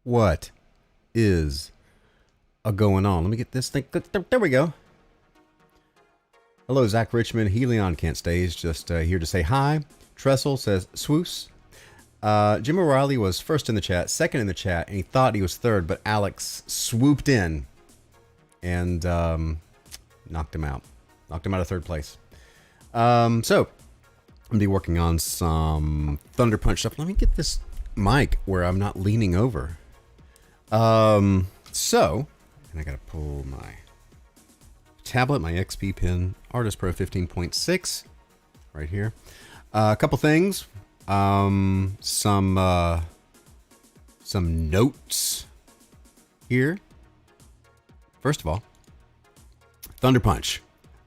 What is a going on? Let me get this thing. There we go. Hello, Zach Richmond. Helion can't stay. He's just here to say hi. Tressel says swoos. Jim O'Reilly was first in the chat, second in the chat, and he thought he was third, but Alex swooped in and knocked him out. Knocked him out of third place. So, I'm going to be working on some Thunderpunch stuff. Let me get this mic where I'm not leaning over. And I got to pull my tablet, my XP Pen, Artist Pro 15.6 right here. A couple things. Some notes here. First of all, Thunderpunch,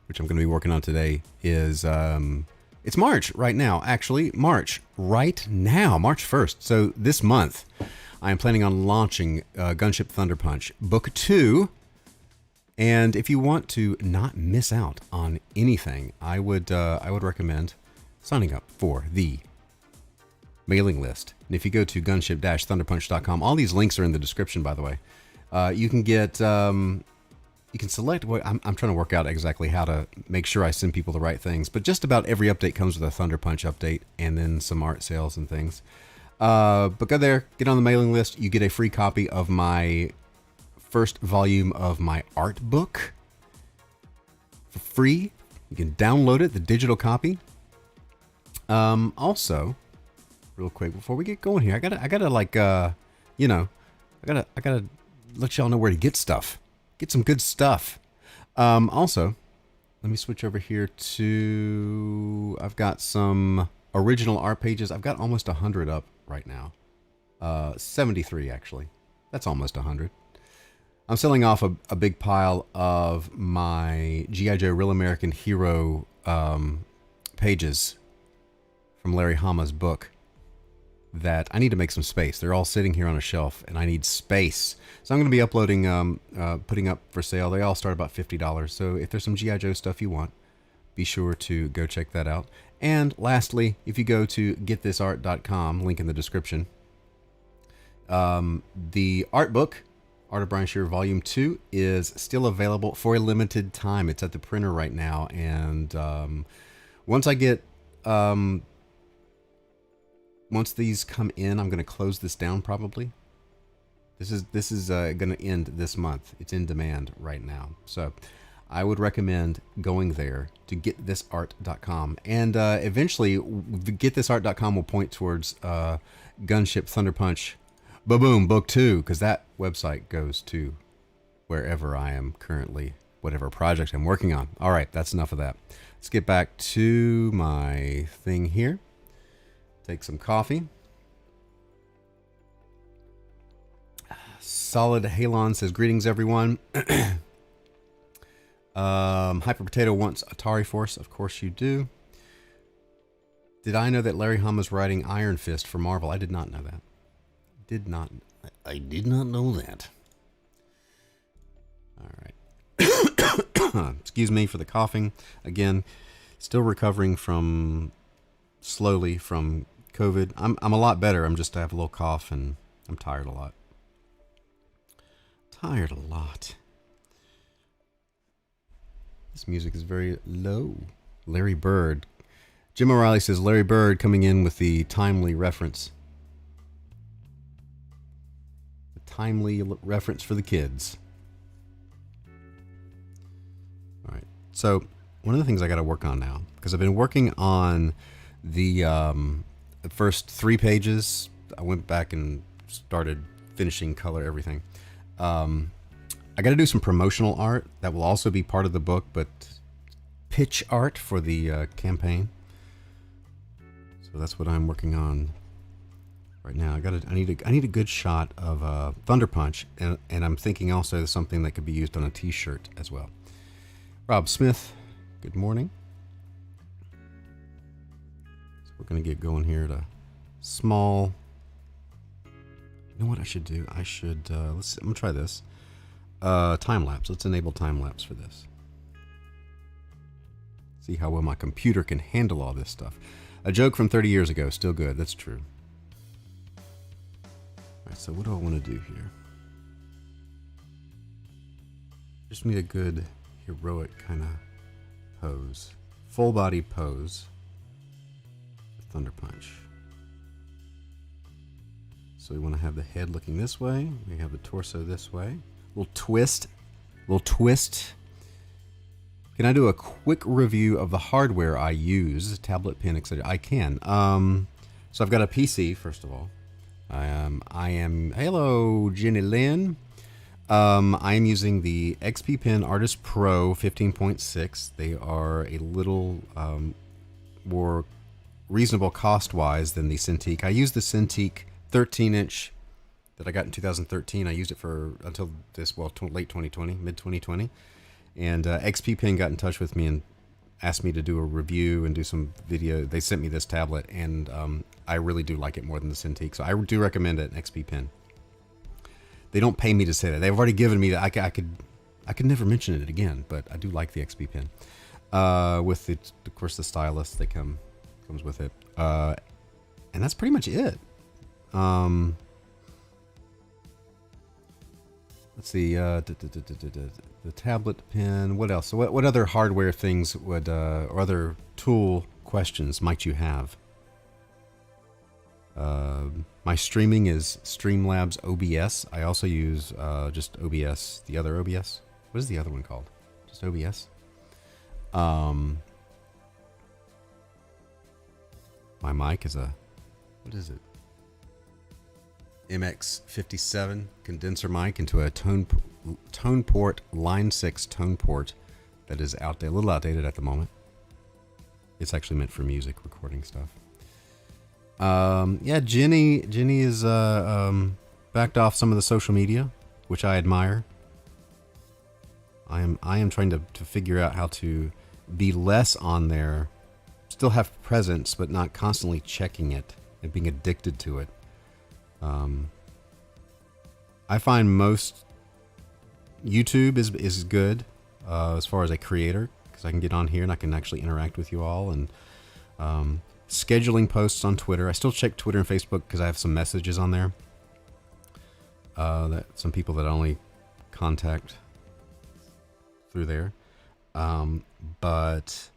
which I'm going to be working on today, is it's March right now. Actually, March right now, March 1st. So this month, I am planning on launching GUNSHIP Thunderpunch Book 2. And if you want to not miss out on anything, I would recommend signing up for the mailing list. And if you go to gunship-thunderpunch.com, all these links are in the description, by the way. You can get, you can select what I'm trying to work out exactly how to make sure I send people the right things. But just about every update comes with a Thunderpunch update and then some art sales and things. But go there, get on the mailing list. You get a free copy of my first volume of my art book for free. You can download it, the digital copy. Also, real quick before we get going here, I gotta like you know, I gotta let y'all know where to get stuff. Get some good stuff. Also, let me switch over here to, I've got some original art pages. I've got almost 100 up right now. 73 actually. That's almost 100. I'm selling off a big pile of my G.I. Joe Real American Hero pages from Larry Hama's book that I need to make some space. They're all sitting here on a shelf and I need space. So I'm going to be uploading, putting up for sale. They all start about $50. So if there's some G.I. Joe stuff you want, be sure to go check that out. And lastly, if you go to getthisart.com, link in the description, the art book, Art of Brian Shearer Volume 2, is still available for a limited time. It's at the printer right now. And once I get, once these come in, I'm going to close this down probably. This is going to end this month. It's in demand right now. So I would recommend going there to getthisart.com. And eventually, getthisart.com will point towards GUNSHIP Thunderpunch Ba-boom, Book 2, because that website goes to wherever I am currently, whatever project I'm working on. All right, that's enough of that. Let's get back to my thing here. Take some coffee. Solid Halon says, greetings, everyone. Hyper Potato wants Atari Force. Of course you do. Did I know that Larry Hama's writing Iron Fist for Marvel? I did not know that. I did not know that. All right. Excuse me for the coughing. Again, still recovering slowly from COVID. I'm a lot better. I have a little cough and I'm tired a lot. This music is very low. Larry Bird. Jim O'Reilly says Larry Bird coming in with the timely reference. Timely reference for the kids. All right. So one of the things I got to work on now, because I've been working on the first 3 pages. I went back and started finishing color everything. I got to do some promotional art that will also be part of the book, but pitch art for the campaign. So that's what I'm working on right now. I need a good shot of Thunderpunch, and I'm thinking also something that could be used on a t-shirt as well. Rob Smith, good morning. So we're gonna get going here at a small. You know what I should do? I should I'm gonna try this. Time lapse. Let's enable time lapse for this. See how well my computer can handle all this stuff. A joke from 30 years ago, still good. That's true. right, so what do I want to do here? Just need a good heroic kind of pose. Full body pose. Thunder Punch. So we want to have the head looking this way. We have the torso this way. Little twist. Little twist. Can I do a quick review of the hardware I use? Tablet, pen, etc. I can. So I've got a PC, first of all. I am hello, Jenny Lynn. I am using the XP Pen Artist Pro 15.6. They are a little more reasonable cost-wise than the Cintiq. I use the Cintiq 13-inch that I got in 2013. I used it for until this, well, late 2020, mid 2020. And XP Pen got in touch with me and asked me to do a review and do some video. They sent me this tablet, and I really do like it more than the Cintiq. So I do recommend it, XP Pen. They don't pay me to say that. They've already given me that. I could never mention it again, but I do like the XP Pen. With the, of course, the stylus that comes with it. And that's pretty much it. Let's see, the tablet pen. What else? So what other hardware things would, or other tool questions might you have? My streaming is Streamlabs OBS. I also use just OBS, the other OBS. What is the other one called? Just OBS. My mic is a, what is it? MX57 condenser mic into a tone port, line 6 tone port that is outdated, a little outdated at the moment. It's actually meant for music recording stuff. Yeah, Jenny is backed off some of the social media, which I admire. I am trying to figure out how to be less on there, still have presence, but not constantly checking it and being addicted to it. I find most YouTube is good as far as a creator, because I can get on here and I can actually interact with you all, and scheduling posts on Twitter. I still check Twitter and Facebook because I have some messages on there that some people that I only contact through there. But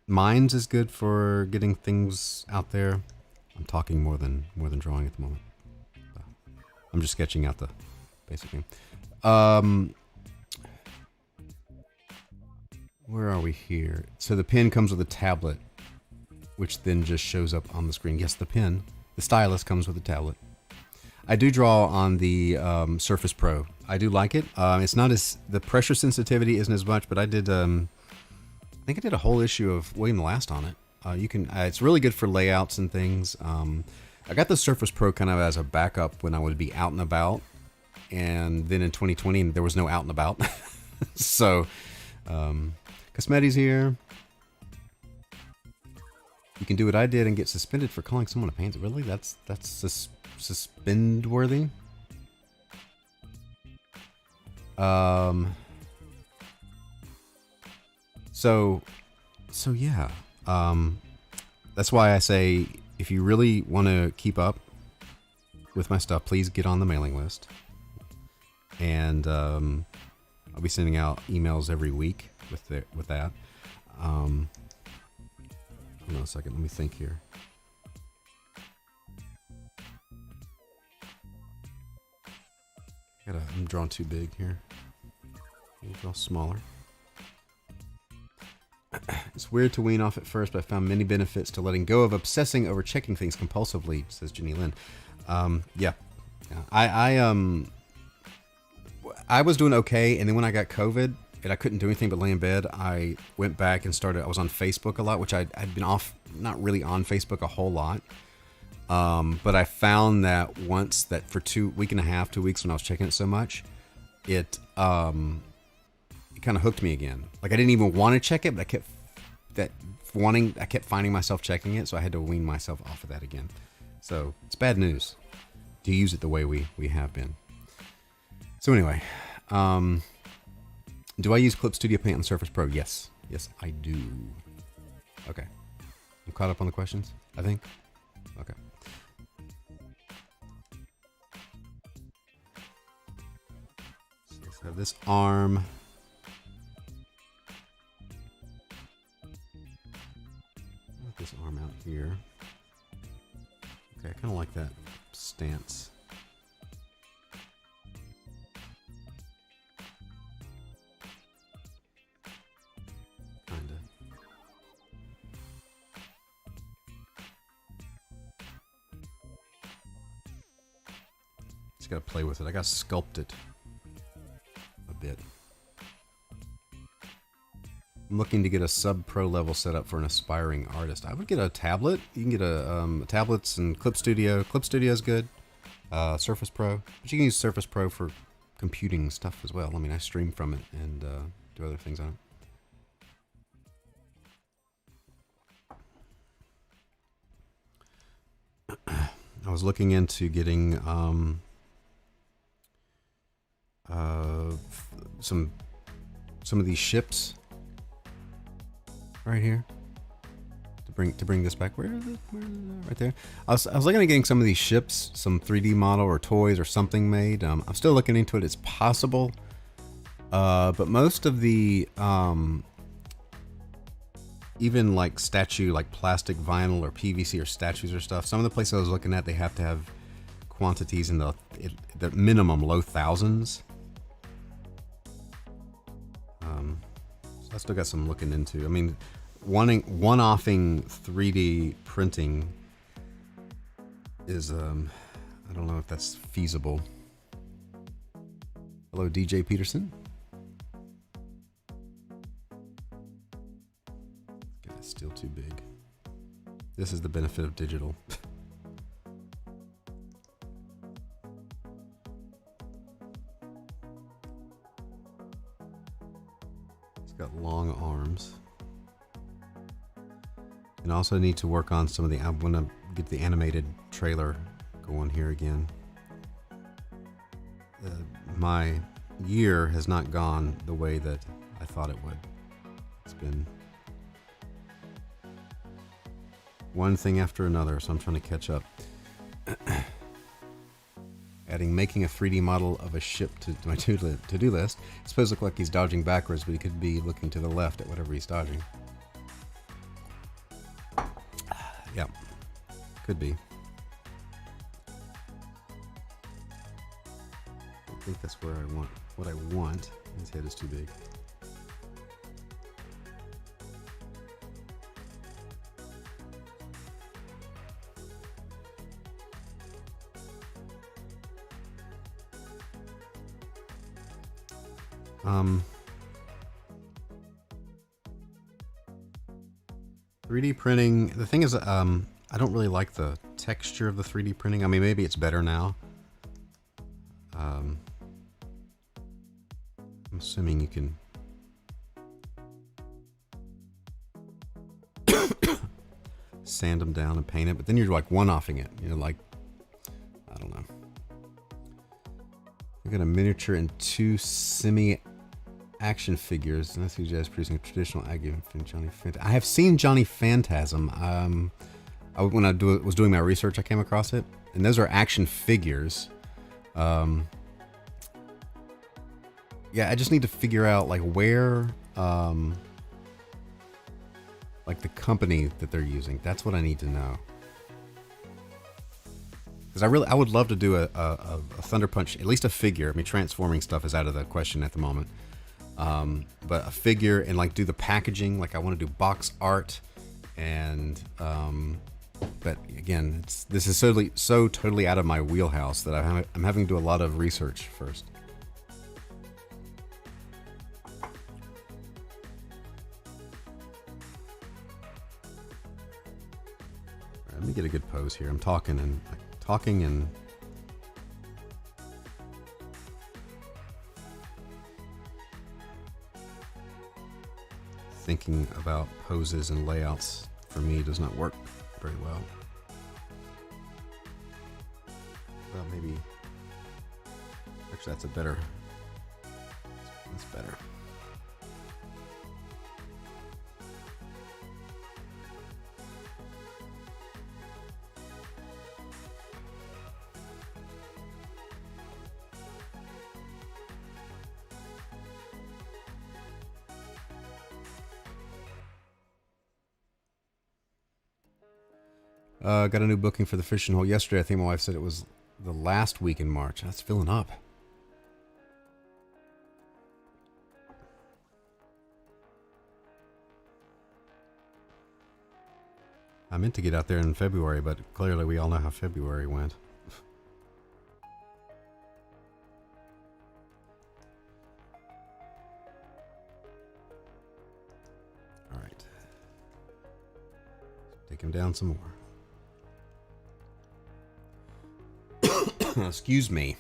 Minds is good for getting things out there. I'm talking more than drawing at the moment. I'm just sketching out the basic thing. Where are we here? So the pen comes with a tablet, which then just shows up on the screen. Yes, the pen, the stylus comes with a tablet. I do draw on the Surface Pro. I do like it. It's not as, the pressure sensitivity isn't as much, but I did, I think I did a whole issue of William the Last on it. You can, it's really good for layouts and things. I got the Surface Pro kind of as a backup when I would be out and about, and then in 2020 there was no out and about. So, Cosmeti's here. You can do what I did and get suspended for calling someone a pansy. Really? That's suspend worthy. So yeah. That's why I say, if you really want to keep up with my stuff, please get on the mailing list. And I'll be sending out emails every week with that. Hold on a second, let me think here. I'm drawing too big here. Let me draw smaller. It's weird to wean off at first, but I found many benefits to letting go of obsessing over checking things compulsively, says Jenny Lynn. Yeah. I was doing okay, and then when I got COVID and I couldn't do anything but lay in bed, I went back and I was on Facebook a lot, which I'd been off, not really on Facebook a whole lot. But I found that once that for 2 weeks and a half, 2 weeks when I was checking it so much, it kind of hooked me again. Like I didn't even want to check it, but I kept finding myself checking it, so I had to wean myself off of that again. So it's bad news to use it the way we have been. So anyway, do I use Clip Studio Paint on Surface Pro? Yes, I do. Okay, I'm caught up on the questions, I think. Okay. So I have this arm. Put this arm out here. Okay, I kind of like that stance. Kinda. Just gotta play with it. I gotta sculpt it a bit. I'm looking to get a sub-pro level set up for an aspiring artist. I would get a tablet. You can get a tablets and Clip Studio. Clip Studio is good. Surface Pro, but you can use Surface Pro for computing stuff as well. I mean, I stream from it and do other things on it. I was looking into getting some of these ships right here to bring this back. Where is it? Right there. I was looking at getting some of these ships, some 3D model or toys or something made. I'm still looking into it. It's possible, but most of the even like statue, like plastic, vinyl, or PVC, or statues or stuff. Some of the places I was looking at, they have to have quantities in the minimum low thousands. So I still got some looking into. I mean, one-offing 3D printing is I don't know if that's feasible. Hello, DJ Peterson. God, it's still too big. This is the benefit of digital. It's got long arms. And also need to work on some of the, I want to get the animated trailer going here again. My year has not gone the way that I thought it would. It's been one thing after another, so I'm trying to catch up. Making a 3D model of a ship to my to-do list. It's supposed to look like he's dodging backwards, but he could be looking to the left at whatever he's dodging. Yeah, could be. I think that's where I want what I want. His head is too big. Um, 3D printing, the thing is, I don't really like the texture of the 3D printing. I mean, maybe it's better now. I'm assuming you can sand them down and paint it, but then you're like one-offing it. You know, like, I don't know. I got a miniature and 2 semi-action figures, and that's who just producing a traditional Aggie from Johnny Phantasm. I have seen Johnny Phantasm. When I was doing my research, I came across it, and those are action figures. Yeah, I just need to figure out like where, like the company that they're using. That's what I need to know. Because I would love to do a THUNDERPUNCH, at least a figure. I mean, transforming stuff is out of the question at the moment. But a figure and like do the packaging. Like I want to do box art, and but again, this is so totally out of my wheelhouse that I'm having to do a lot of research first. Let me get a good pose here. I'm talking and thinking about poses and layouts for me does not work very well. Well, maybe actually that's better. Got a new booking for the fishing hole yesterday. I think my wife said it was the last week in March. That's filling up. I meant to get out there in February, but clearly we all know how February went. All right. Take him down some more. Excuse me.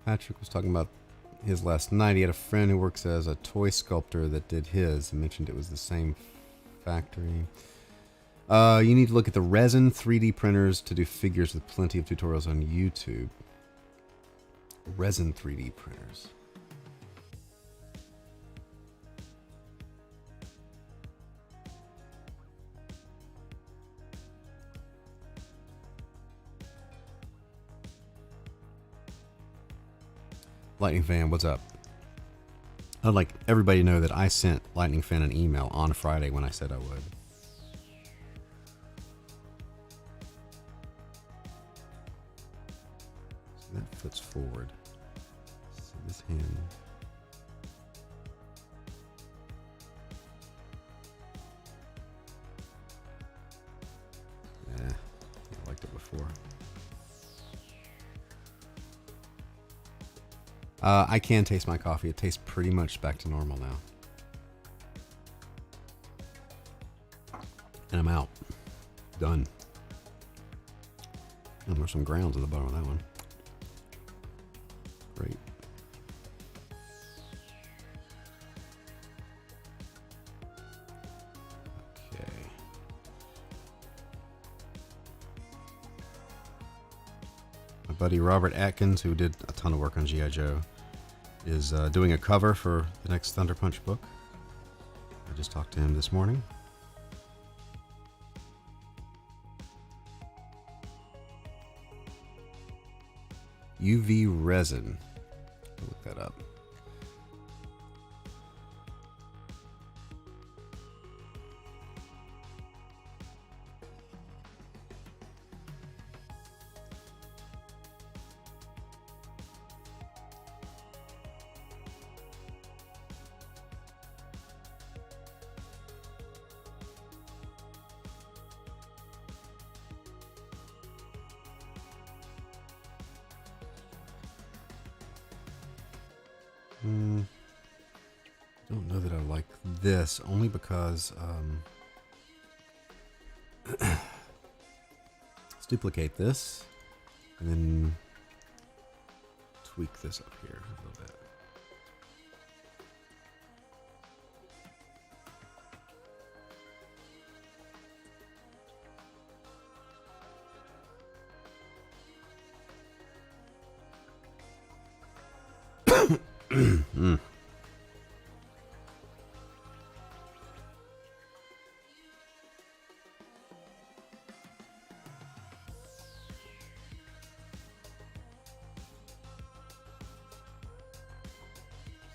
Patrick was talking about his last night. He had a friend who works as a toy sculptor that did his and mentioned it was the same factory. You need to look at the resin 3D printers to do figures with plenty of tutorials on YouTube. Resin 3D printers. Lightning Fan, what's up? I'd like everybody to know that I sent Lightning Fan an email on Friday when I said I would. So that flips forward. So this hand. Yeah, I liked it before. I can taste my coffee. It tastes pretty much back to normal now. And I'm out. Done. And there's some grounds at the bottom of that one. Great. Okay. My buddy Robert Atkins, who did a ton of work on G.I. Joe, is doing a cover for the next Thunderpunch book. I just talked to him this morning. UV resin. I'll look that up. Don't know that I like this, only because let's duplicate this and then tweak this up here a little bit.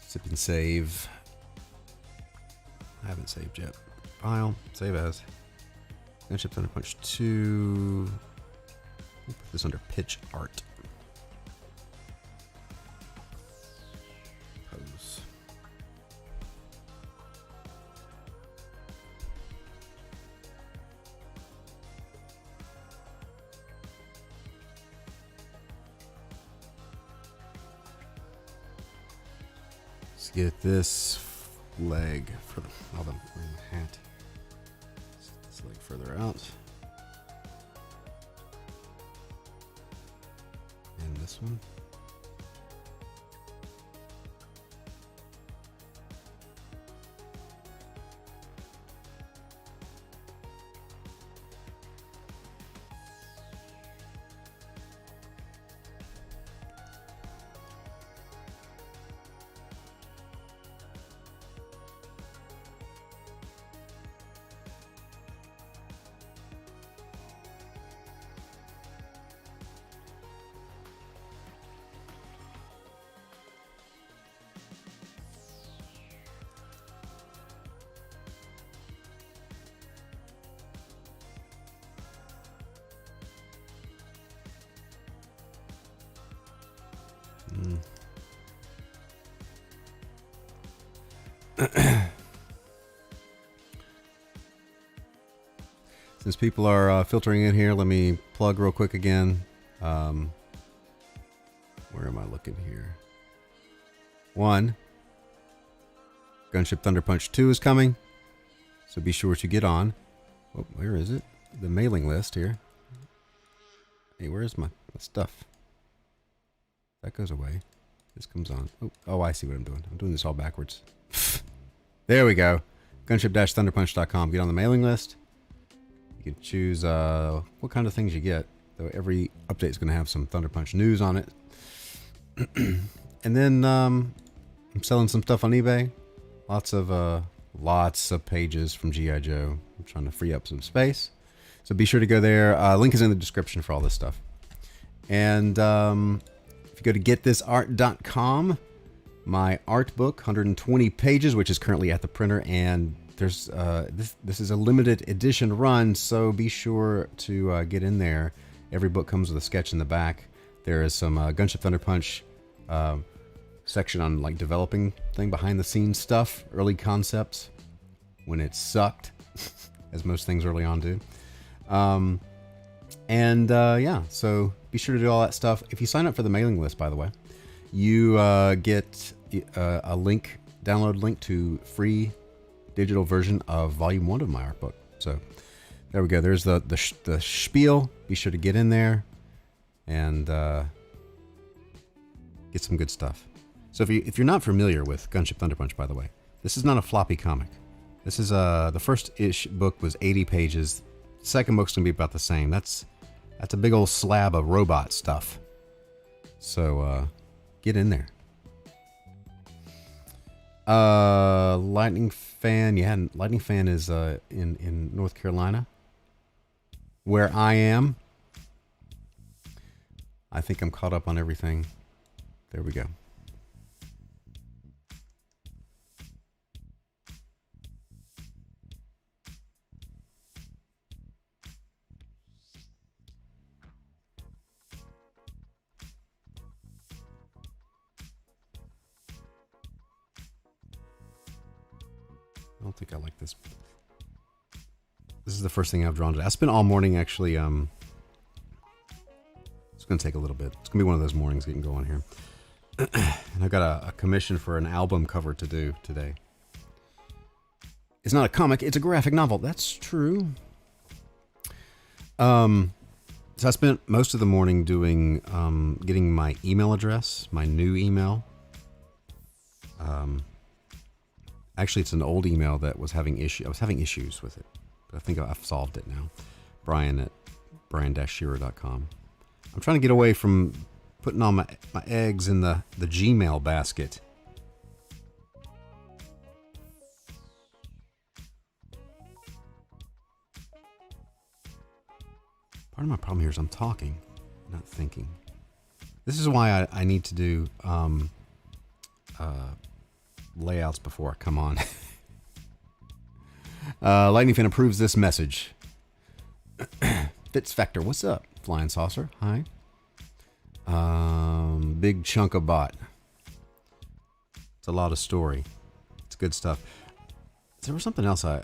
Sip and save. I haven't saved yet. File, save as. GUNSHIP Thunderpunch 2. We'll put this under pitch art. Pose. Let's get this leg for the, oh, the hat. This leg further out. And this one. Since people are filtering in here, let me plug real quick again. Where am I looking here? 1. Gunship Thunderpunch 2 is coming, so be sure to get on. Oh, where is it? The mailing list here. Hey, where's my stuff? That goes away. This comes on. Oh, I see what I'm doing. I'm doing this all backwards. There we go. Gunship-thunderpunch.com. Get on the mailing list. You can choose what kind of things you get. Though every update is going to have some Thunderpunch news on it. And then I'm selling some stuff on eBay. Lots of pages from G.I. Joe. I'm trying to free up some space. So be sure to go there. Link is in the description for all this stuff. And if you go to getthisart.com, my art book, 120 pages, which is currently at the printer, and there's this is a limited edition run, so be sure to get in there. Every book comes with a sketch in the back. There is some Gunship Thunderpunch section on like developing thing, behind the scenes stuff, early concepts when it sucked, as most things early on do. Yeah, so be sure to do all that stuff. If you sign up for the mailing list, by the way, you get a link, download link to free digital version of volume 1 of my art book. So there we go. There's the spiel. Be sure to get in there and get some good stuff. So if you're not familiar with Gunship Thunderpunch, by the way, this is not a floppy comic. This is the first book was 80 pages. The second book's gonna be about the same. That's a big old slab of robot stuff. So get in there. Lightning Fan, yeah, Lightning Fan is in North Carolina, where I am. I think I'm caught up on everything. There we go. I don't think I like this. This is the first thing I've drawn today. I spent all morning actually. It's going to take a little bit. It's going to be one of those mornings getting going here. And I've got a commission for an album cover to do today. It's not a comic. It's a graphic novel. That's true. So I spent most of the morning doing getting my email address, my new email. Actually, it's an old email that was having issues. I was having issues with it, but I think I've solved it now. Brian at brian-shearer.com. I'm trying to get away from putting all my eggs in the Gmail basket. Part of my problem here is I'm talking, not thinking. This is why I need to do layouts before I come on. Lightning Fan approves this message. Fitz Factor, what's up? Flying Saucer, hi. Big Chunk of Bot. It's a lot of story. It's good stuff. There was something else I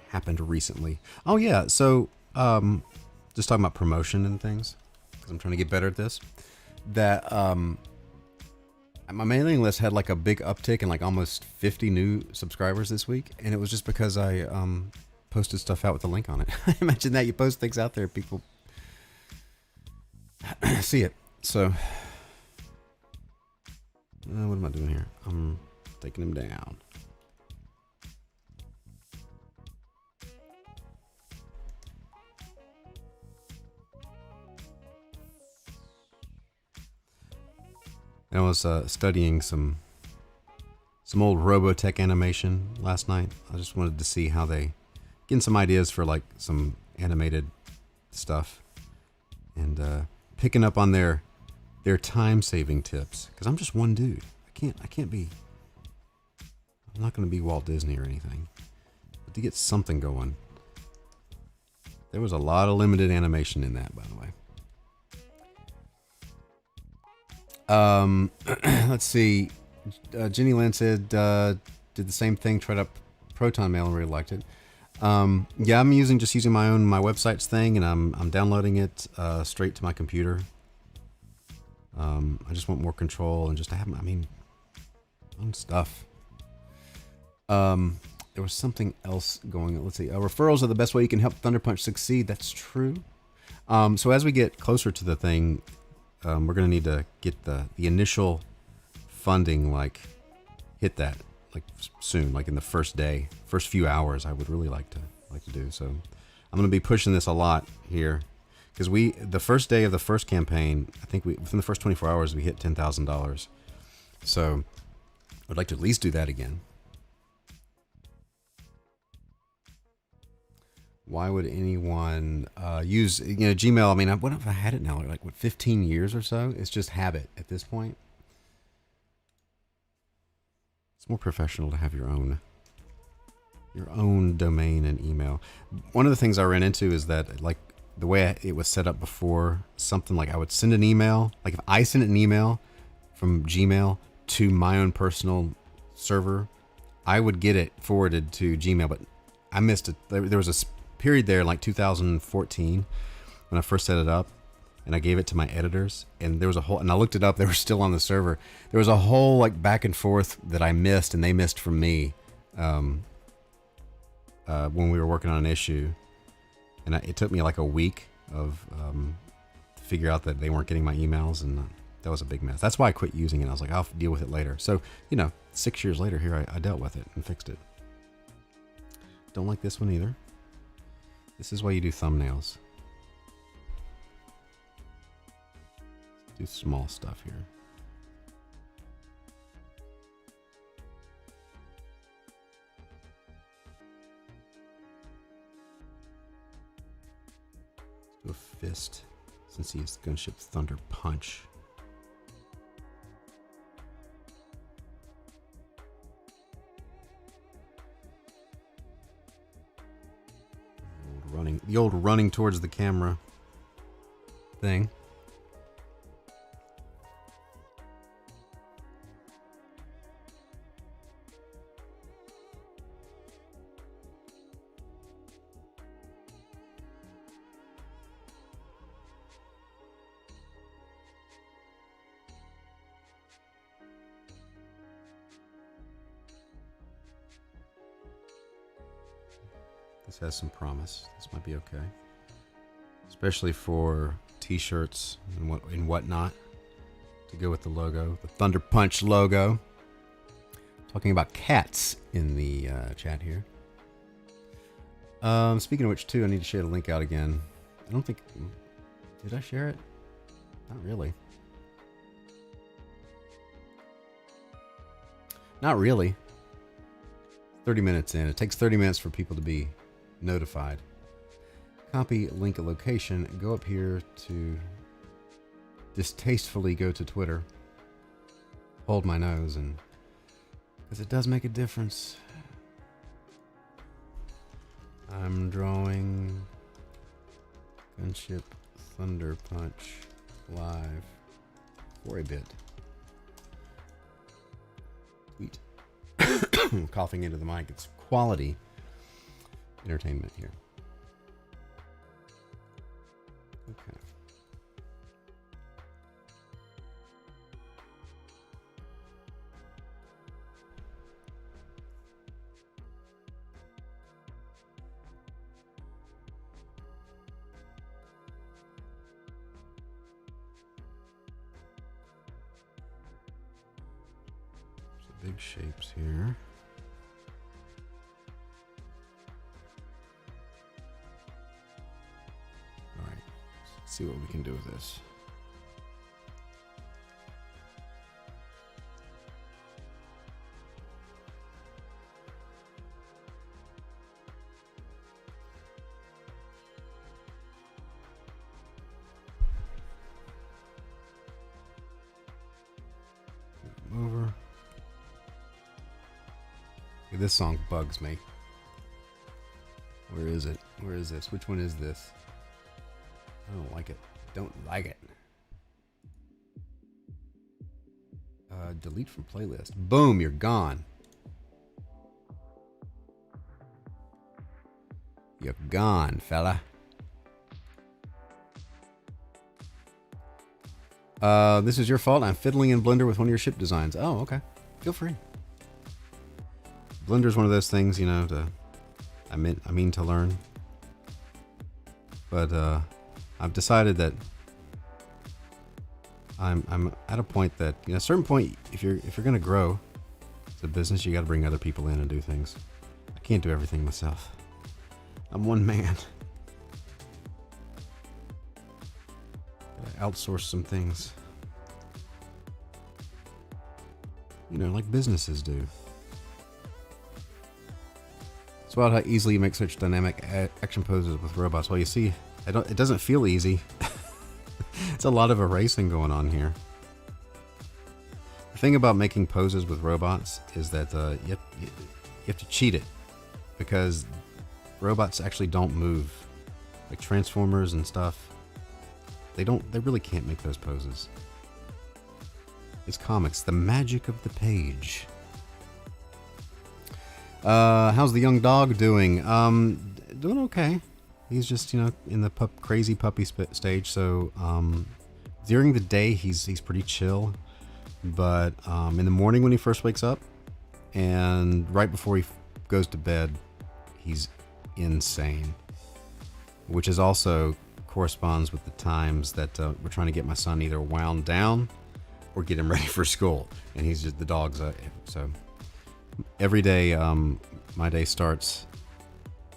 happened recently. Oh yeah, so just talking about promotion and things, because I'm trying to get better at this. That my mailing list had like a big uptick and like almost 50 new subscribers this week, and it was just because I posted stuff out with a link on it. Imagine that, you post things out there, people see it. So what am I doing here? I'm taking him down. I was studying some old Robotech animation last night. I just wanted to see how they getting some ideas for like some animated stuff, and picking up on their time saving tips, because I'm just one dude. I'm not going to be Walt Disney or anything, but to get something going. There was a lot of limited animation in that, by the way. Let's see. Jenny Lynn said did the same thing. Tried up Proton Mail and really liked it. Yeah, I'm just using my website's thing, and I'm downloading it straight to my computer. I just want more control and just to have own stuff. There was something else going on. Let's see. Referrals are the best way you can help ThunderPunch succeed. That's true. So as we get closer to the thing, we're going to need to get the initial funding, like, hit that, like, soon, like in the first few hours. I would really like to do. So I'm going to be pushing this a lot here, because the first day of the first campaign, I think within the first 24 hours, we hit $10,000. So I'd like to at least do that again. Why would anyone use Gmail? I mean, what have I had it now? Like 15 years or so? It's just habit at this point. It's more professional to have your own domain and email. One of the things I ran into is that, like, the way it was set up before, something like I would send an email. Like if I sent an email from Gmail to my own personal server, I would get it forwarded to Gmail, but I missed it. There was a period there, like 2014, when I first set it up, and I gave it to my editors, and there was a whole, and I looked it up, they were still on the server. There was a whole, like, back and forth that I missed and they missed from me when we were working on an issue, and it took me like a week of to figure out that they weren't getting my emails, and that was a big mess. That's why I quit using it. I was like, I'll deal with it later. So 6 years later, here I dealt with it and fixed it. Don't like this one either. This is why you do thumbnails. Do small stuff here. Let's do a fist, since he is Gunship Thunder Punch. The old running towards the camera thing. This has some promise. This might be okay, especially for t-shirts and whatnot to go with the logo, the Thunder Punch logo. Talking about cats in the chat here. Speaking of which, too, I need to share the link out again. I don't think, did I share it? Not really. Not really. 30 minutes in. It takes 30 minutes for people to be notified. Copy link location. Go up here to distastefully go to Twitter. Hold my nose, and because it does make a difference. I'm drawing Gunship Thunder Punch live for a bit. Tweet. Coughing into the mic. It's quality entertainment here. Okay. Some big shapes here. See what we can do with this. Over. This song bugs me. Where is it? Where is this? Which one is this? I don't like it. Don't like it. Delete from playlist. Boom, you're gone. You're gone, fella. This is your fault. I'm fiddling in Blender with one of your ship designs. Oh, okay. Feel free. Blender's one of those things, you know, I mean to learn. But I've decided that I'm at a point that, you know, a certain point, if you're gonna grow as a business, you got to bring other people in and do things. I can't do everything myself. I'm one man. Gotta outsource some things. You know, like businesses do. It's wild how easily you make such dynamic action poses with robots. Well, you see, it doesn't feel easy. It's a lot of erasing going on here. The thing about making poses with robots is that you have to cheat it, because robots actually don't move. Like Transformers and stuff, they really can't make those poses. It's comics, the magic of the page. How's the young dog doing? Doing okay. He's just, you know, in the crazy puppy stage. So during the day, he's pretty chill, but in the morning when he first wakes up, and right before he goes to bed, he's insane. Which is also corresponds with the times that we're trying to get my son either wound down or get him ready for school, and he's just the dog's. So every day, my day starts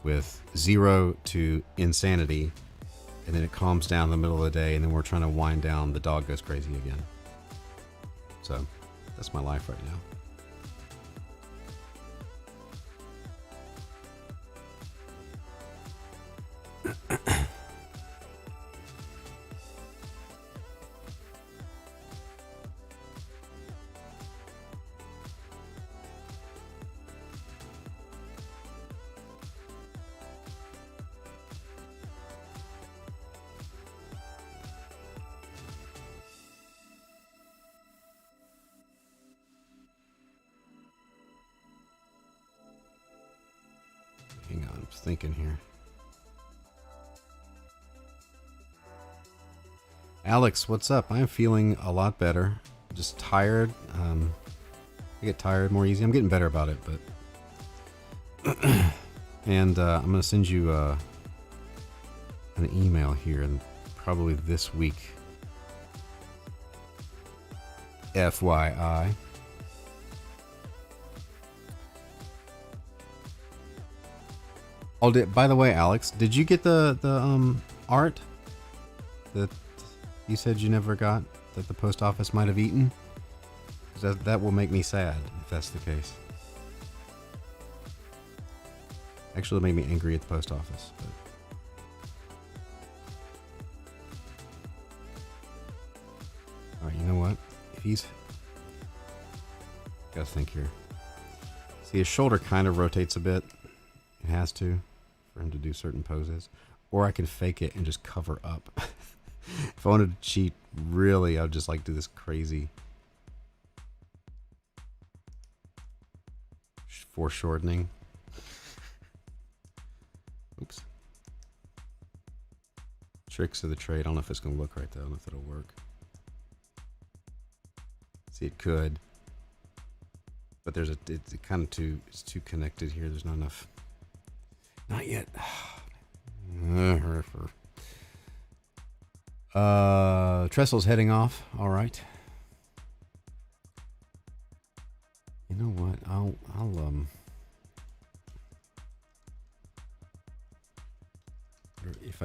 with 0 to insanity, and then it calms down in the middle of the day, and then we're trying to wind down. The dog goes crazy again. So that's my life right now. Hang on, I'm just thinking here. Alex, what's up? I'm feeling a lot better. Just tired. I get tired more easy. I'm getting better about it, but and I'm gonna send you an email here, and probably this week. FYI. Oh, by the way, Alex, did you get the art that you said you never got, that the post office might have eaten? Because that will make me sad if that's the case. Actually, it'll make me angry at the post office. But. All right, you know what? If he's... Gotta think here. See, his shoulder kind of rotates a bit. It has to, for him to do certain poses. Or I can fake it and just cover up. If I wanted to cheat, really, I would just like do this crazy foreshortening. Oops. Tricks of the trade. I don't know if it's going to look right though. I don't know if it'll work. See, it could. But there's it's kind of it's too connected here. There's not enough. Not yet. Tressel's heading off. All right. You know what? I'll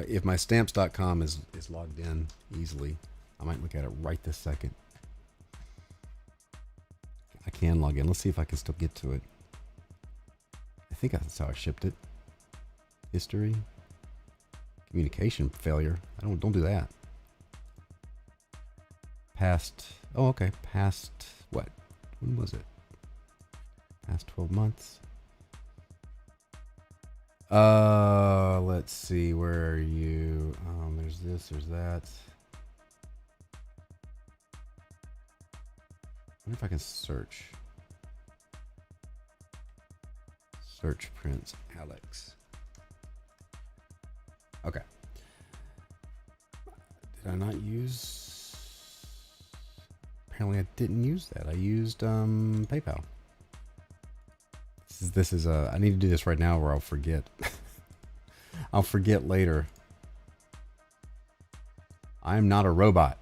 if my stamps.com is logged in easily, I might look at it right this second. I can log in. Let's see if I can still get to it. I think that's how I shipped it. History. Communication failure. Don't do that. Past. Oh, okay. Past what? When was it? Past 12 months. Let's see. Where are you? There's this. There's that. wonder if I can search. Search Prince Alex. Okay. Did I not use? Apparently I didn't use that. I used PayPal. This is I need to do this right now or I'll forget. I'll forget later. I am not a robot.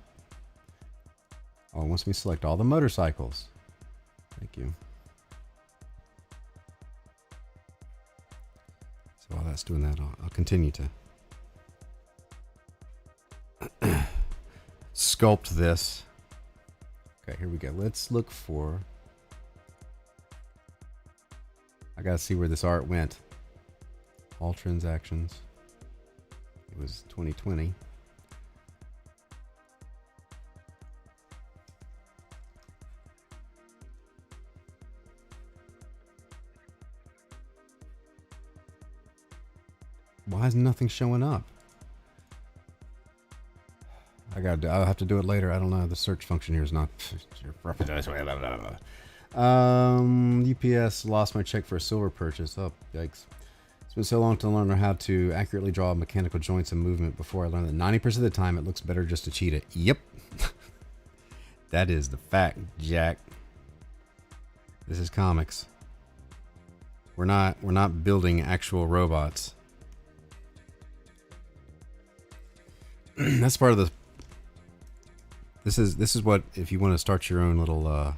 Oh, it wants me to select all the motorcycles. Thank you. So while that's doing that, I'll continue to sculpt this. Okay, here we go. Let's look for... I gotta see where this art went. All transactions. It was 2020. Why is nothing showing up? I'll have to do it later. I don't know. The search function here is not. UPS lost my check for a silver purchase. Oh, yikes. It's been so long to learn how to accurately draw mechanical joints and movement before I learned that 90% of the time it looks better just to cheat it. Yep. That is the fact, Jack. This is comics. We're not building actual robots. That's part of the... This is what, if you want to start your own little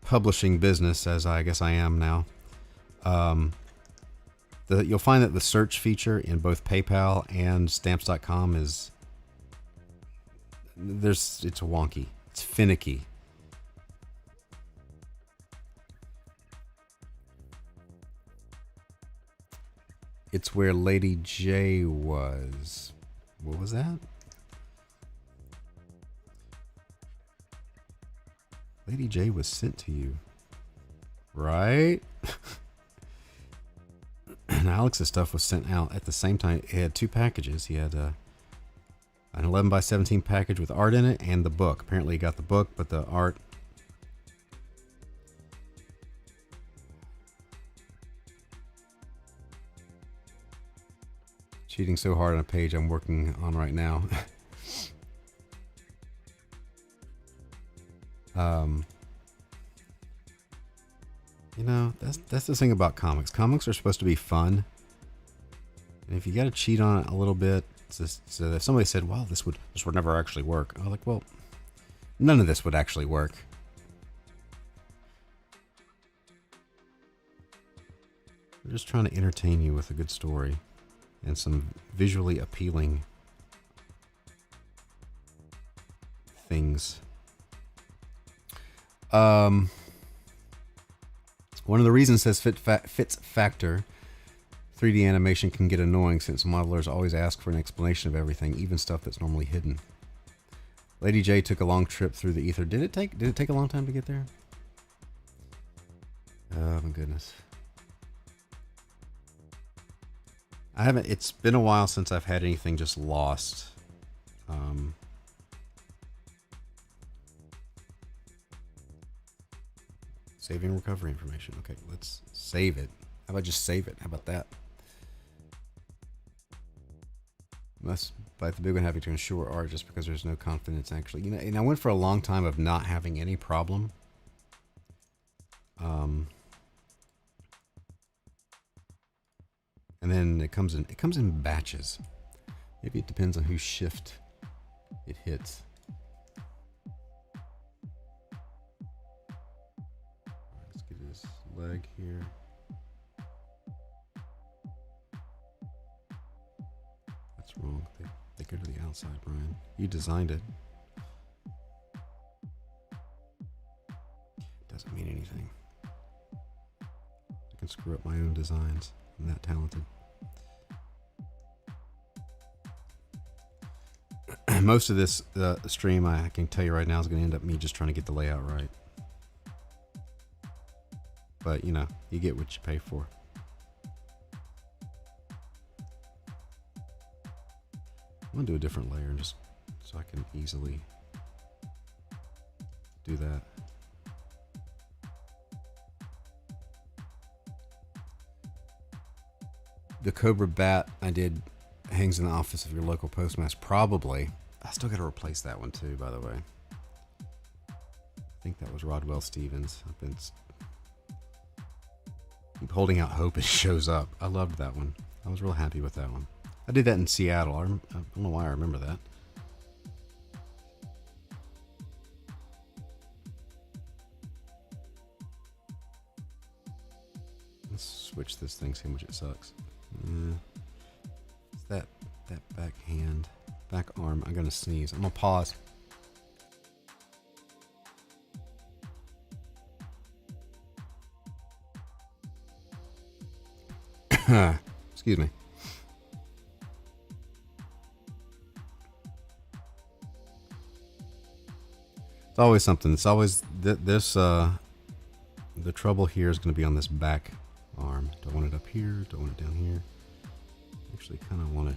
publishing business, as I guess I am now, you'll find that the search feature in both PayPal and Stamps.com is it's wonky, it's finicky. It's where Lady J was. What was that? Lady J was sent to you, right? And Alex's stuff was sent out at the same time. He had two packages. He had an 11 by 17 package with art in it and the book. Apparently he got the book, but the art... Cheating so hard on a page I'm working on right now. You know, that's the thing about comics. Comics are supposed to be fun, and if you got to cheat on it a little bit, so if somebody said, "Well, this would never actually work," I'm like, "Well, none of this would actually work." We're just trying to entertain you with a good story and some visually appealing things. One of the reasons says fits factor. 3D animation can get annoying since modelers always ask for an explanation of everything, even stuff that's normally hidden. Lady J took a long trip through the ether. Did it take a long time to get there? Oh my goodness. It's been a while since I've had anything just lost. Saving recovery information. Okay, let's save it. How about just save it? How about that? Must bite the big one, having to ensure art just because there's no confidence actually. You know, and I went for a long time of not having any problem. And then it comes in batches. Maybe it depends on whose shift it hits. Let's get this leg here. That's wrong. They go to the outside, Brian. You designed it. Doesn't mean anything. I can screw up my own designs. I'm that talented. Most of this stream, I can tell you right now, is going to end up me just trying to get the layout right. But, you know, you get what you pay for. I'm going to do a different layer just so I can easily do that. The Cobra bat I did hangs in the office of your local postmaster. Probably. I still got to replace that one too, by the way. I think that was Rodwell Stevens. I've been keep holding out hope it shows up. I loved that one. I was real happy with that one. I did that in Seattle. I don't know why I remember that. Let's switch this thing, see how much it sucks. It's that back hand, back arm. I'm gonna sneeze. I'm gonna pause. Excuse me. It's always something. It's always this. The trouble here is going to be on this back arm. Do I want it up here? Do I want it down here? Actually, kind of want it.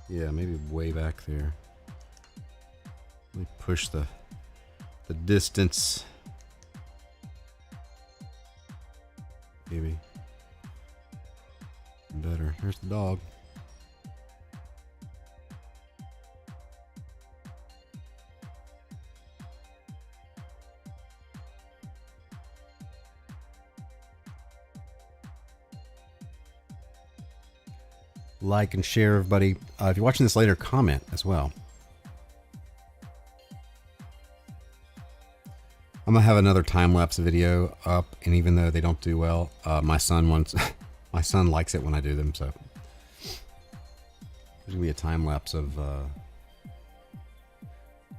Yeah, maybe way back there. Let me push the distance. Maybe better. Here's the dog. Like and share, everybody. If you're watching this later, comment as well. I'm gonna have another time-lapse video up, and even though they don't do well, my son likes it when I do them, so there's gonna be a time-lapse of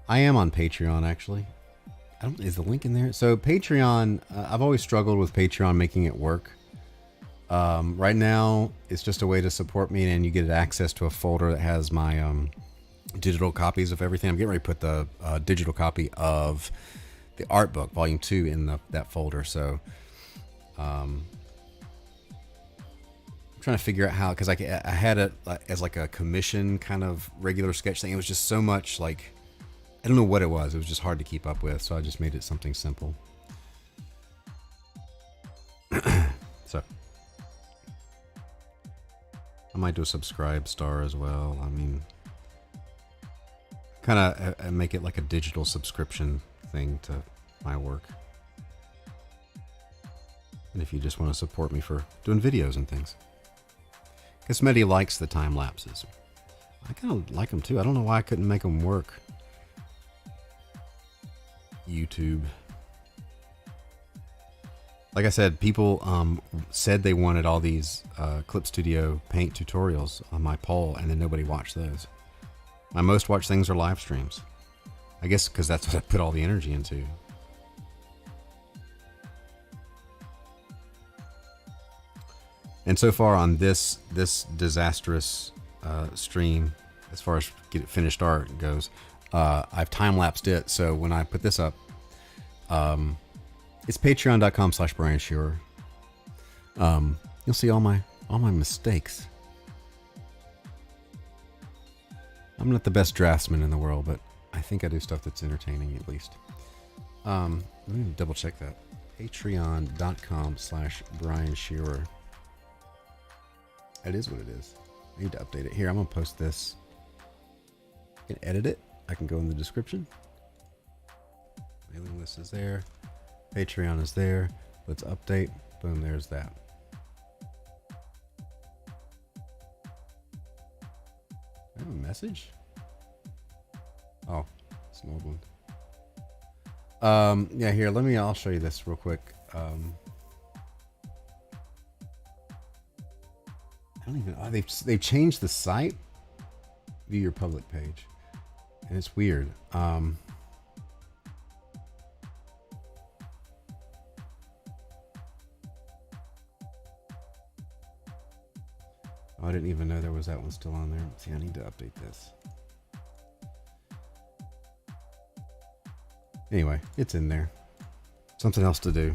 I am on Patreon, actually. Is the link in there? So Patreon, I've always struggled with Patreon making it work. Right now it's just a way to support me, and you get access to a folder that has my digital copies of everything. I'm getting ready to put the digital copy of the art book volume 2 in that folder. So I'm trying to figure out how, because I had it as like a commission kind of regular sketch thing. It was just so much, like, I don't know what it was just hard to keep up with, so I just made it something simple. So I might do a subscribe star as well. I mean, kind of make it like a digital subscription thing to my work. And if you just want to support me for doing videos and things. Because Medi likes the time lapses. I kind of like them too. I don't know why I couldn't make them work. YouTube. Like I said, people said they wanted all these Clip Studio paint tutorials on my poll, and then nobody watched those. My most watched things are live streams. I guess because that's what I put all the energy into. And so far on this disastrous stream, as far as get it finished art goes, I've time-lapsed it. So when I put this up, it's patreon.com/Brian Shearer. You'll see all my mistakes. I'm not the best draftsman in the world, but I think I do stuff that's entertaining at least. Let me double check that. Patreon.com/Brian Shearer. That is what it is. I need to update it. Here, I'm gonna post this. I can edit it. I can go in the description. Mailing list is there. Patreon is there. Let's update. Boom, there's that. I have a message? Oh, it's an old one. Yeah, here, I'll show you this real quick. I don't even, they've changed the site. View your public page. And it's weird. Oh, I didn't even know there was that one still on there. See, I need to update this. Anyway, it's in there. Something else to do.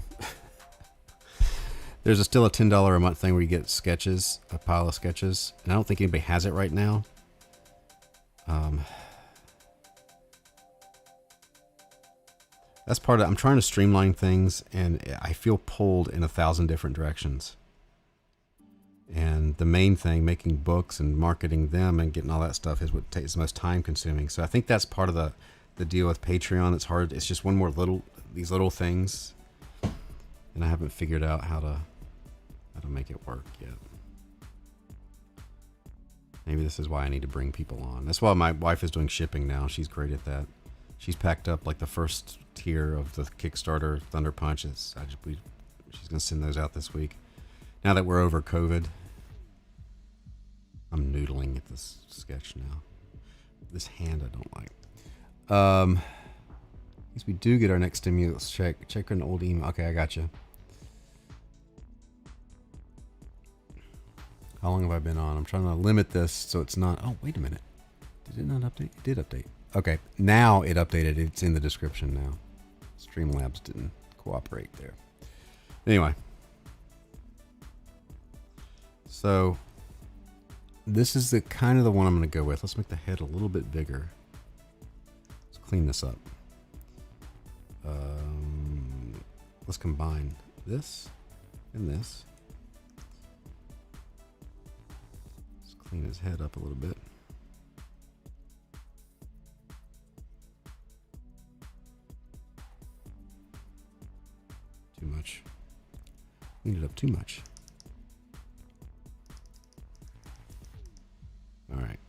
There's still a $10 a month thing where you get sketches, a pile of sketches. And I don't think anybody has it right now. That's part of it. I'm trying to streamline things, and I feel pulled in 1,000 different directions. And the main thing, making books and marketing them and getting all that stuff, is what takes the most time consuming. So I think that's part of the deal with Patreon. It's hard. It's just one more these little things, and I haven't figured out how to make it work yet. Maybe this is why I need to bring people on. That's why my wife is doing shipping now. She's great at that. She's packed up like the first tier of the Kickstarter Thunder Punches. She's gonna send those out this week. Now that we're over COVID, I'm noodling at this sketch now. This hand I don't like. If we do get our next stimulus check, check an old email. Okay, I got you. How long have I been on? I'm trying to limit this so it's not. Oh, wait a minute. Did it not update? It did update. Okay, now it updated. It's in the description now. Streamlabs didn't cooperate there. Anyway. So this is the kind of the one I'm going to go with. Let's make the head a little bit bigger. Let's clean this up. Let's combine this and this. Let's clean his head up a little bit. Too much. Cleaned it up too much. All right.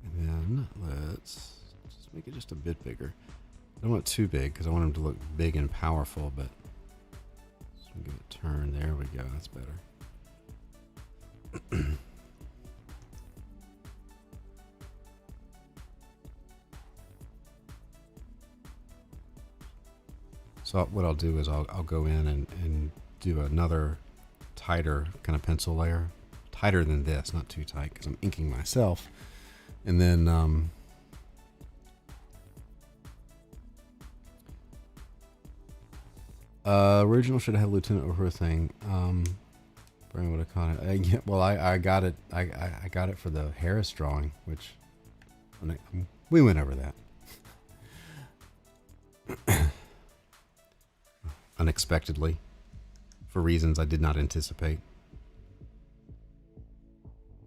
And then let's just make it just a bit bigger. I don't want it too big because I want him to look big and powerful, but just give it a turn. There we go. That's better. So what I'll do is I'll go in and do another tighter kind of pencil layer. Tighter than this, not too tight because I'm inking myself. And then original should have Lieutenant over thing. Brian would have caught it. Yeah, well, I got it. I got it for the Harris drawing, which we went over that. Unexpectedly, for reasons I did not anticipate.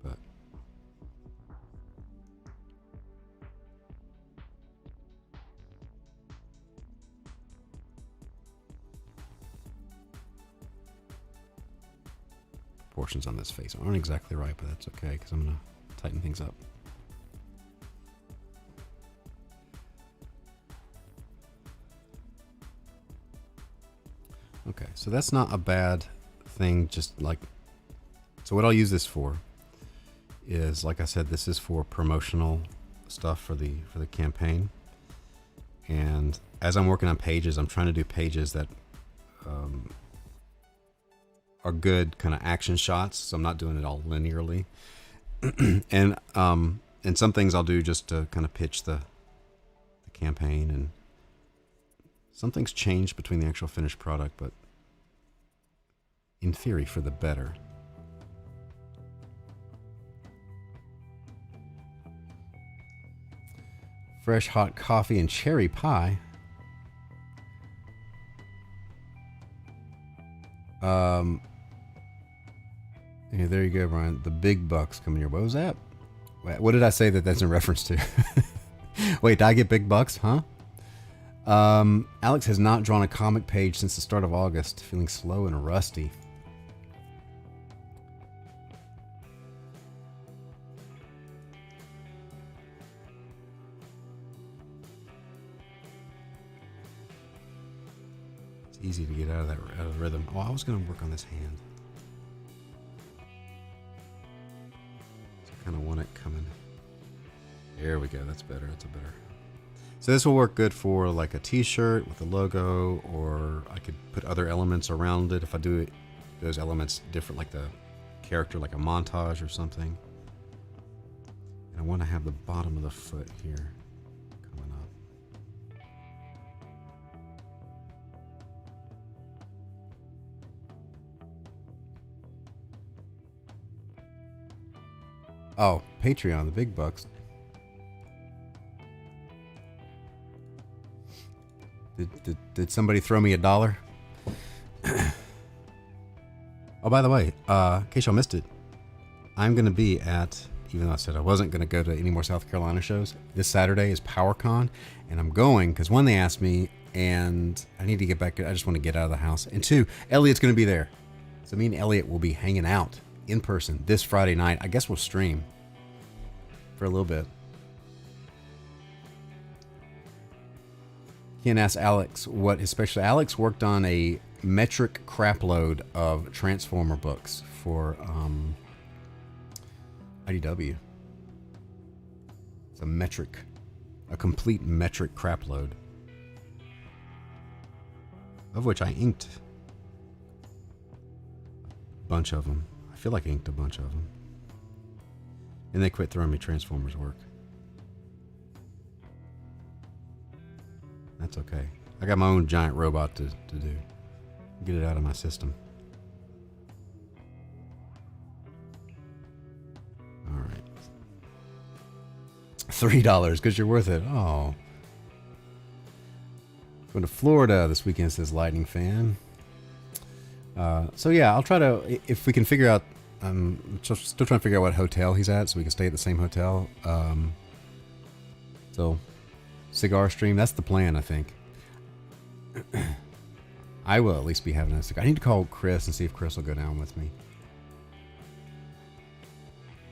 But proportions on this face aren't exactly right, but that's okay because I'm gonna tighten things up. Okay, so that's not a bad thing, just like, so what I'll use this for is, like I said, this is for promotional stuff for the campaign. And as I'm working on pages, I'm trying to do pages that are good kind of action shots, so I'm not doing it all linearly. And some things I'll do just to kind of pitch the campaign, and some things change between the actual finished product, but in theory for the better. Fresh hot coffee and cherry pie. Yeah, there you go, Brian. The big bucks coming here. What was that? What did I say that's in reference to? Wait, did I get big bucks? Huh? Alex has not drawn a comic page since the start of August, feeling slow and rusty. It's easy to get out of the rhythm. Oh, I was going to work on this hand. So I kind of want it coming. There we go. That's better. That's a better. So this will work good for like a t-shirt with a logo, or I could put other elements around it if I do those elements different, like the character, like a montage or something. And I want to have the bottom of the foot here coming up. Oh, Patreon, the big bucks. Did somebody throw me $1? Oh, by the way, in case y'all missed it, I'm going to be at, even though I said I wasn't going to go to any more South Carolina shows, this Saturday is PowerCon, and I'm going because one, they asked me, and I need to get back. I just want to get out of the house. And two, Elliot's going to be there. So me and Elliot will be hanging out in person this Friday night. I guess we'll stream for a little bit. Ken asked Alex what his special. Alex worked on a metric crapload of Transformer books for IDW. It's a complete metric crapload, of which I inked a bunch of them. I feel like I inked a bunch of them. And they quit throwing me Transformers work. That's okay. I got my own giant robot to do. Get it out of my system. All right. $3 because you're worth it. Oh. Going to Florida this weekend, says Lightning Fan. So yeah, I'll try to, if we can figure out, I'm still trying to figure out what hotel he's at so we can stay at the same hotel. So cigar stream, that's the plan, I think. I will at least be having a cigar. I need to call Chris and see if Chris will go down with me.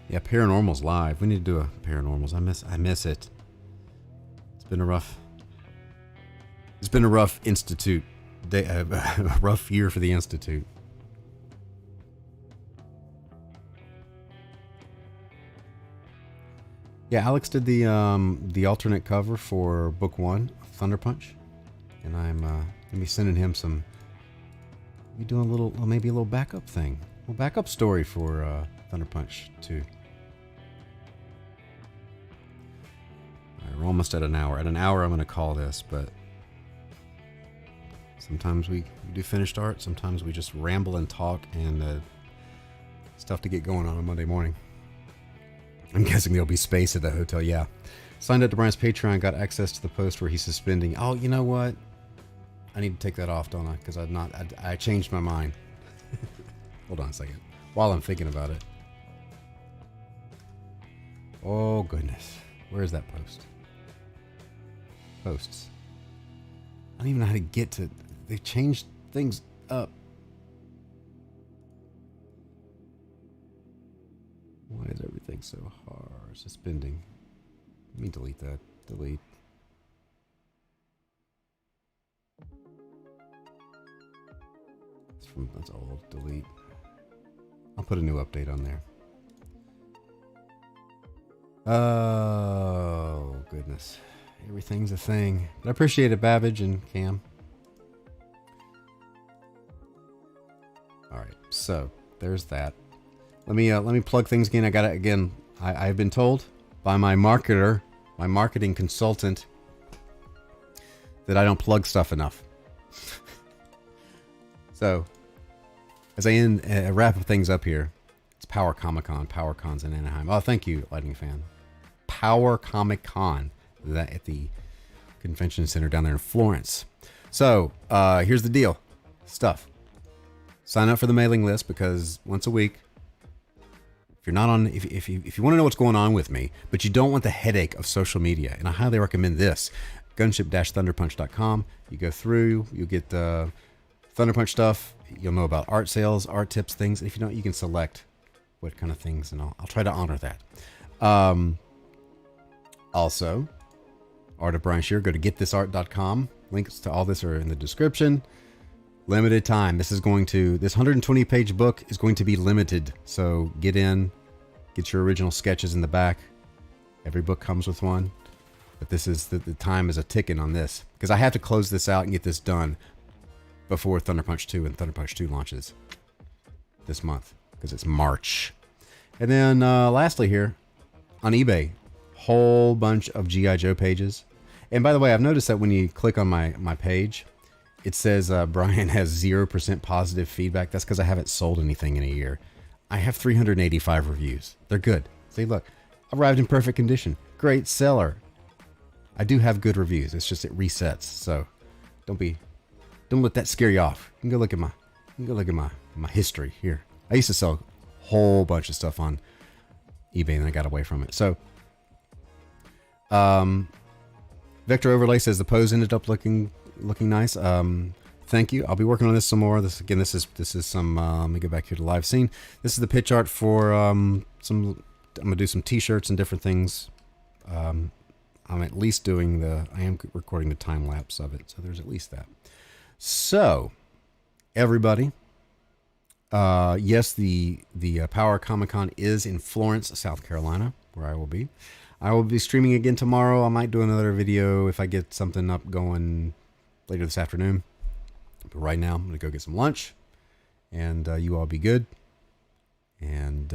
Yeah, Paranormal's live. We need to do a Paranormals. I miss it. It's been a rough institute day, a rough year for the institute. Yeah, Alex did the alternate cover for book 1, Thunderpunch, and I'm gonna be sending him some. We doing maybe a little backup thing, a little backup story for Thunderpunch 2. All right, we're almost at an hour. At an hour, I'm gonna call this, but sometimes we do finished art. Sometimes we just ramble and talk and stuff to get going on a Monday morning. I'm guessing there'll be space at the hotel. Yeah. Signed up to Brian's Patreon, got access to the post where he's suspending. Oh, you know what? I need to take that off, don't I? Because I changed my mind. Hold on a second. While I'm thinking about it. Oh, goodness. Where is that post? Posts. I don't even know how to get to... They've changed things up. Why is everything so hard? Suspending. Let me delete that. Delete. That's old. Delete. I'll put a new update on there. Oh, goodness. Everything's a thing. But I appreciate it, Babbage and Cam. All right, so there's that. Let me plug things again. I've been told by my marketer, my marketing consultant, that I don't plug stuff enough. So, as I wrap things up here, it's Power Comic Con. PowerCon's in Anaheim. Oh, thank you, Lightning Fan. Power Comic Con, that at the convention center down there in Florence. So, here's the deal. Stuff. Sign up for the mailing list because once a week, if you're not on, if you want to know what's going on with me, but you don't want the headache of social media, and I highly recommend this, gunship-thunderpunch.com. You go through, you get the Thunderpunch stuff. You'll know about art sales, art tips, things. If you don't, you can select what kind of things, and I'll try to honor that. Also, Art of Brian Shearer. Go to getthisart.com. Links to all this are in the description. Limited time. This 120-page book is going to be limited. So get in, get your original sketches in the back. Every book comes with one. But this is the time is a ticking on this because I have to close this out and get this done before Thunderpunch 2 and Thunderpunch 2 launches this month because it's March. And then lastly here on eBay, whole bunch of G.I. Joe pages. And by the way, I've noticed that when you click on my page, it says Brian has 0% positive feedback. That's because I haven't sold anything in a year. I have 385 reviews. They're good. See, look, arrived in perfect condition. Great seller. I do have good reviews. It's just it resets. So don't let that scare you off. You can go look at my history here. I used to sell a whole bunch of stuff on eBay and I got away from it. So, Vector Overlay says the pose ended up looking nice. Thank you. I'll be working on this some more. This is some. Let me go back here to live scene. This is the pitch art for some. I'm gonna do some T-shirts and different things. I'm at least doing I am recording the time lapse of it, so there's at least that. So, everybody, yes, the Power Comic Con is in Florence, South Carolina, where I will be. I will be streaming again tomorrow. I might do another video if I get something up going later this afternoon. But right now, I'm going to go get some lunch. And you all be good. And